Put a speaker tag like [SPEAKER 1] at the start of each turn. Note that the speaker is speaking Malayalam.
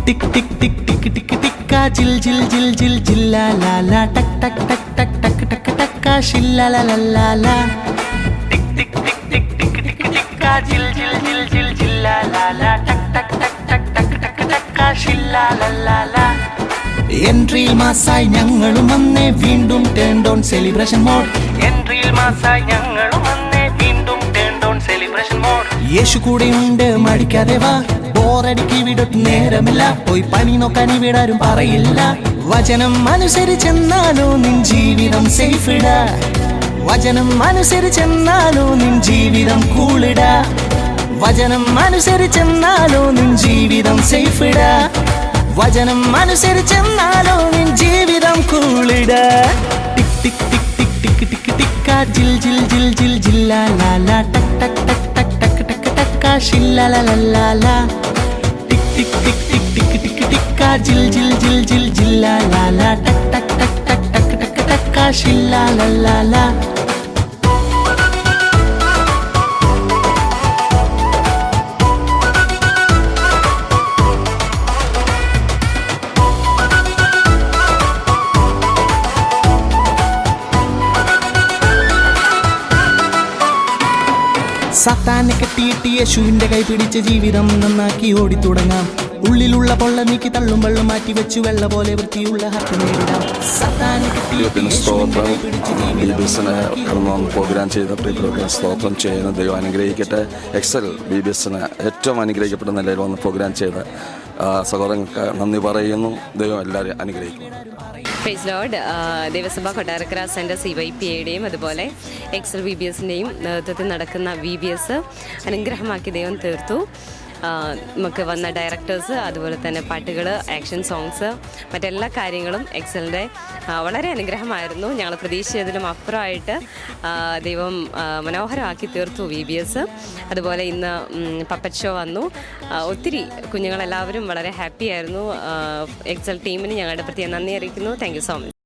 [SPEAKER 1] ടിക് ടിക് ടിക് ടിക് ടിക് ടിക്ക ജിൽ ജിൽ ജിൽ ജിൽ ജില്ലാ ലാ ലാ ടക് ടക് ടക് ടക് ടക് ടക് ടക്ക ഷില്ലാ ലാ ലാ ലാ ലാ ടിക് ടിക് ടിക് ടിക് ടിക് ടിക് ടിക്ക ജിൽ ജിൽ ജിൽ ജിൽ ജില്ലാ ലാ ലാ ടക് ടക് ടക് ടക് ടക് ടക് ടക്ക ഷില്ലാ ലാ ലാ ലാ എൻട്രിയിൽ മാസായി ഞങ്ങളും വന്നേ വീണ്ടും ടേൺ ഓൺ സെലിബ്രേഷൻ മോഡ് എൻട്രിയിൽ മാസായി ഞങ്ങളും വന്നേ വീണ്ടും ടേൺ ഓൺ സെലിബ്രേഷൻ മോഡ് യേശു കൂടെയുണ്ട് മടിക്കാതെ വാ ബോറടിക്ക് വിടൊട്ട് നേരമില്ല പോയി പണി നോക്കാൻ ഇവിടാരും പറയില്ല വചനം അനുസരിച്ചെന്നാലോ നിൻ ജീവിതം സേഫിടാ വചനം അനുസരിച്ചെന്നാലോ നിൻ ജീവിതം കൂളിടാ വചനം അനുസരിച്ചെന്നാലോ നിൻ ജീവിതം സേഫിടാ വചനം അനുസരിച്ചെന്നാലോ നിൻ ജീവിതം കൂളിടാ ടിക് ടിക് ടിക് ടിക് ടിക് ടിക് ടിക്ക ജിൽ ജിൽ ജിൽ ജിൽ ജില്ലാ ലാ ലാ ടക് ടക് ടക് ടക് ടക് ടക് ടക്ക ഷില്ലാ ലാ ലാ ലാ ലാ ടിക് ടിക് ടിക് ടിക് ടിക് ടിക് ടിക്ക ജിൽ ജിൽ ജിൽ ജിൽ ജില്ലാ ലാ ലാ ടക് ടക് ടക് ടക് ടക് ടക് ടക്ക ഷില്ലാ ലാ ലാ ലാ സാത്താനെ കെട്ടിയിട്ട് യേശുവിന്റെ കൈ പിടിച്ച് ജീവിതം നന്നാക്കി ഓടിത്തുടങ്ങാം ഉള്ളിലുള്ള പൊള്ള നീക്കി തള്ളും വെള്ളം മാറ്റി വെച്ച് വെള്ള പോലെ വൃത്തിയുള്ള ഹാപ്പി നേരിടാം സാത്താനെ
[SPEAKER 2] പ്രോഗ്രാം ചെയ്ത പ്രോഗ്രാം സ്തോത്രം ചെയ്യുന്ന ദൈവം അനുഗ്രഹിക്കട്ടെ. എക്സൽ BBSന് ഏറ്റവും അനുഗ്രഹിക്കപ്പെട്ട നിലയിൽ വന്ന് പ്രോഗ്രാം ചെയ്ത സഹോദരങ്ങൾക്ക് നന്ദി പറയുന്നു. ദൈവം എല്ലാവരെയും അനുഗ്രഹിക്കുന്നു.
[SPEAKER 3] Praise Lord. Devasabha Kottarakkara centre CYPAയുടെയും അതുപോലെ എക്സൽ BBSൻ്റെയും നേതൃത്വത്തിൽ നടക്കുന്ന VBS അനുഗ്രഹമാക്കി ദൈവം തീർത്തു. നമുക്ക് വന്ന ഡയറക്ടേഴ്സ്, അതുപോലെ തന്നെ പാട്ടുകൾ, ആക്ഷൻ സോങ്സ്, മറ്റെല്ലാ കാര്യങ്ങളും എക്സലിൻ്റെ വളരെ അനുഗ്രഹമായിരുന്നു. ഞങ്ങൾ പ്രതീക്ഷിച്ചതിലും അപ്പുറമായിട്ട് ദൈവം മനോഹരമാക്കി തീർത്തു VBS. അതുപോലെ ഇന്ന് പപ്പറ്റ് ഷോ വന്നു. ഒത്തിരി കുഞ്ഞുങ്ങളെല്ലാവരും വളരെ ഹാപ്പി ആയിരുന്നു. എക്സൽ ടീമിന് ഞങ്ങളുടെ പ്രത്യേകം നന്ദി അറിയിക്കുന്നു. Thank you so much.